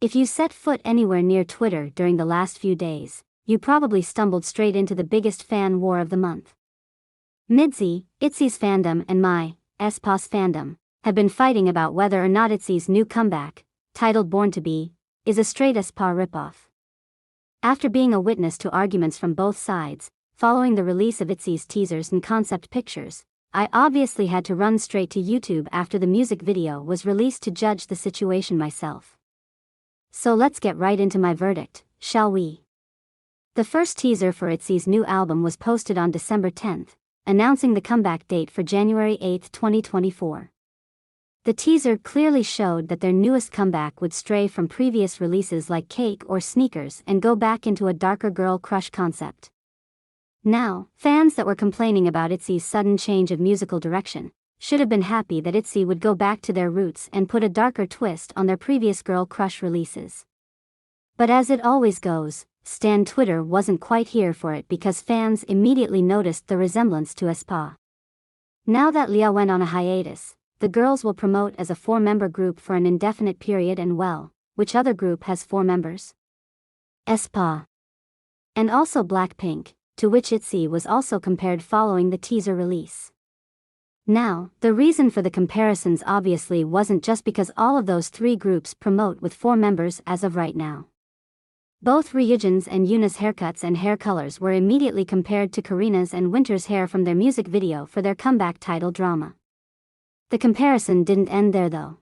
If you set foot anywhere near Twitter during the last few days, you probably stumbled straight into the biggest fan war of the month. ITZY's fandom and my, AESPA's fandom, have been fighting about whether or not ITZY's new comeback, titled Born to Be, is a straight AESPA ripoff. After being a witness to arguments from both sides, following the release of ITZY's teasers and concept pictures, I obviously had to run straight to YouTube after the music video was released to judge the situation myself. So let's get right into my verdict, shall we? The first teaser for ITZY's new album was posted on December 10th, announcing the comeback date for January 8, 2024. The teaser clearly showed that their newest comeback would stray from previous releases like Cake or Sneakers and go back into a darker girl crush concept. Now, fans that were complaining about ITZY's sudden change of musical direction should have been happy that ITZY would go back to their roots and put a darker twist on their previous girl crush releases. But as it always goes, Stan Twitter wasn't quite here for it because fans immediately noticed the resemblance to AESPA. Now that Lia went on a hiatus, the girls will promote as a 4-member group for an indefinite period, and well, which other group has 4 members? AESPA. And also Blackpink, to which ITZY was also compared following the teaser release. Now, the reason for the comparisons obviously wasn't just because all of those 3 groups promote with 4 members as of right now. Both Ryujin's and Yuna's haircuts and hair colors were immediately compared to Karina's and Winter's hair from their music video for their comeback title Drama. The comparison didn't end there though.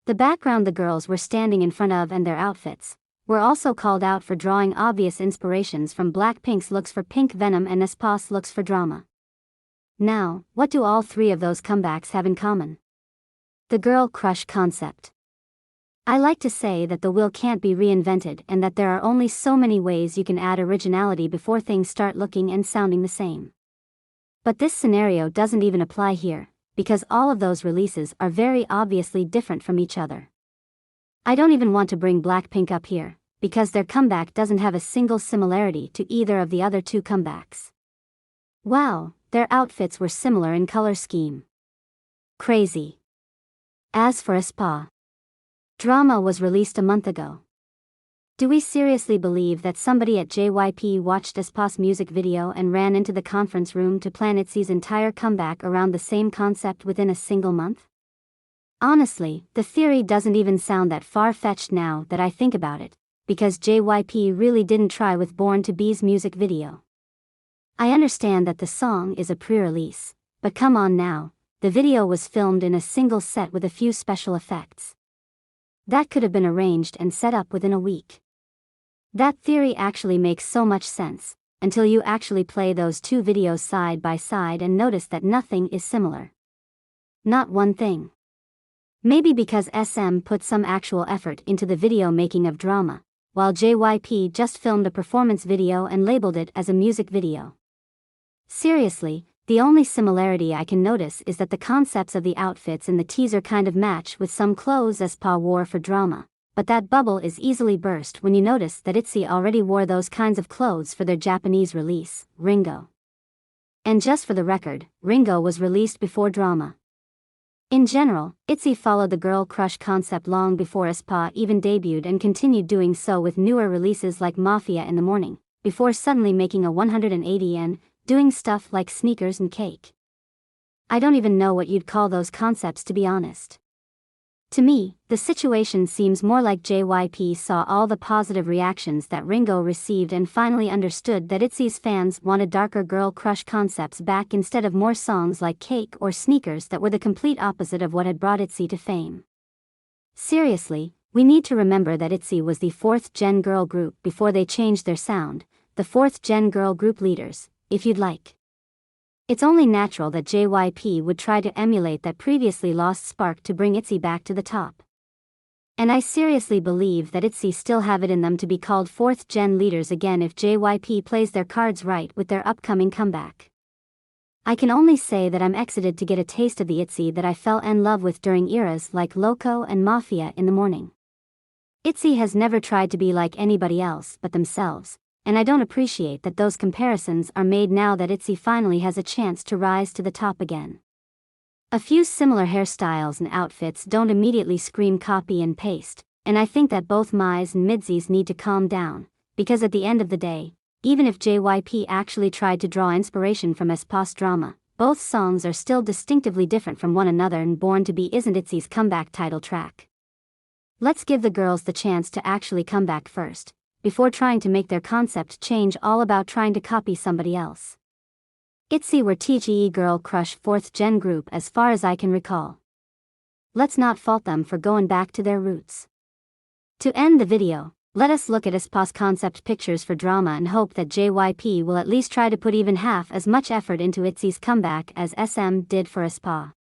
The background the girls were standing in front of and their outfits were also called out for drawing obvious inspirations from Blackpink's looks for Pink Venom and AESPA's looks for Drama. Now, what do all 3 of those comebacks have in common? The girl crush concept. I like to say that the wheel can't be reinvented and that there are only so many ways you can add originality before things start looking and sounding the same. But this scenario doesn't even apply here, because all of those releases are very obviously different from each other. I don't even want to bring Blackpink up here, because their comeback doesn't have a single similarity to either of the other 2 comebacks. Wow, their outfits were similar in color scheme. Crazy. As for AESPA, Drama was released a month ago. Do we seriously believe that somebody at JYP watched AESPA's music video and ran into the conference room to plan ITZY's entire comeback around the same concept within a single month? Honestly, the theory doesn't even sound that far-fetched now that I think about it, because JYP really didn't try with Born to Be's music video. I understand that the song is a pre-release, but come on now, the video was filmed in a single set with a few special effects. That could have been arranged and set up within a week. That theory actually makes so much sense, until you actually play those 2 videos side by side and notice that nothing is similar. Not one thing. Maybe because SM put some actual effort into the video making of Drama, while JYP just filmed a performance video and labeled it as a music video. Seriously, the only similarity I can notice is that the concepts of the outfits in the teaser kind of match with some clothes AESPA wore for Drama, but that bubble is easily burst when you notice that ITZY already wore those kinds of clothes for their Japanese release, Ringo. And just for the record, Ringo was released before Drama. In general, ITZY followed the girl crush concept long before AESPA even debuted and continued doing so with newer releases like Mafia in the Morning, before suddenly making a 180 and doing stuff like Sneakers and Cake. I don't even know what you'd call those concepts, to be honest. To me, the situation seems more like JYP saw all the positive reactions that Ringo received and finally understood that ITZY's fans wanted darker girl crush concepts back instead of more songs like Cake or Sneakers that were the complete opposite of what had brought ITZY to fame. Seriously, we need to remember that ITZY was the 4th-gen girl group before they changed their sound, the 4th-gen girl group leaders, if you'd like. It's only natural that JYP would try to emulate that previously lost spark to bring ITZY back to the top. And I seriously believe that ITZY still have it in them to be called 4th-gen leaders again if JYP plays their cards right with their upcoming comeback. I can only say that I'm excited to get a taste of the ITZY that I fell in love with during eras like Loco and Mafia in the Morning. ITZY has never tried to be like anybody else but themselves, and I don't appreciate that those comparisons are made now that ITZY finally has a chance to rise to the top again. A few similar hairstyles and outfits don't immediately scream copy and paste, And I think that both MIZYs and MIDZYs need to calm down, because at the end of the day, even if JYP actually tried to draw inspiration from aespa's drama, both songs are still distinctively different from one another, and Born to Be isn't ITZY's comeback title track. Let's give the girls the chance to actually come back first, before trying to make their concept change all about trying to copy somebody else. ITZY were TGE girl crush 4th gen group as far as I can recall. Let's not fault them for going back to their roots. To end the video, let us look at aespa's concept pictures for drama and hope that JYP will at least try to put even half as much effort into ITZY's comeback as SM did for aespa.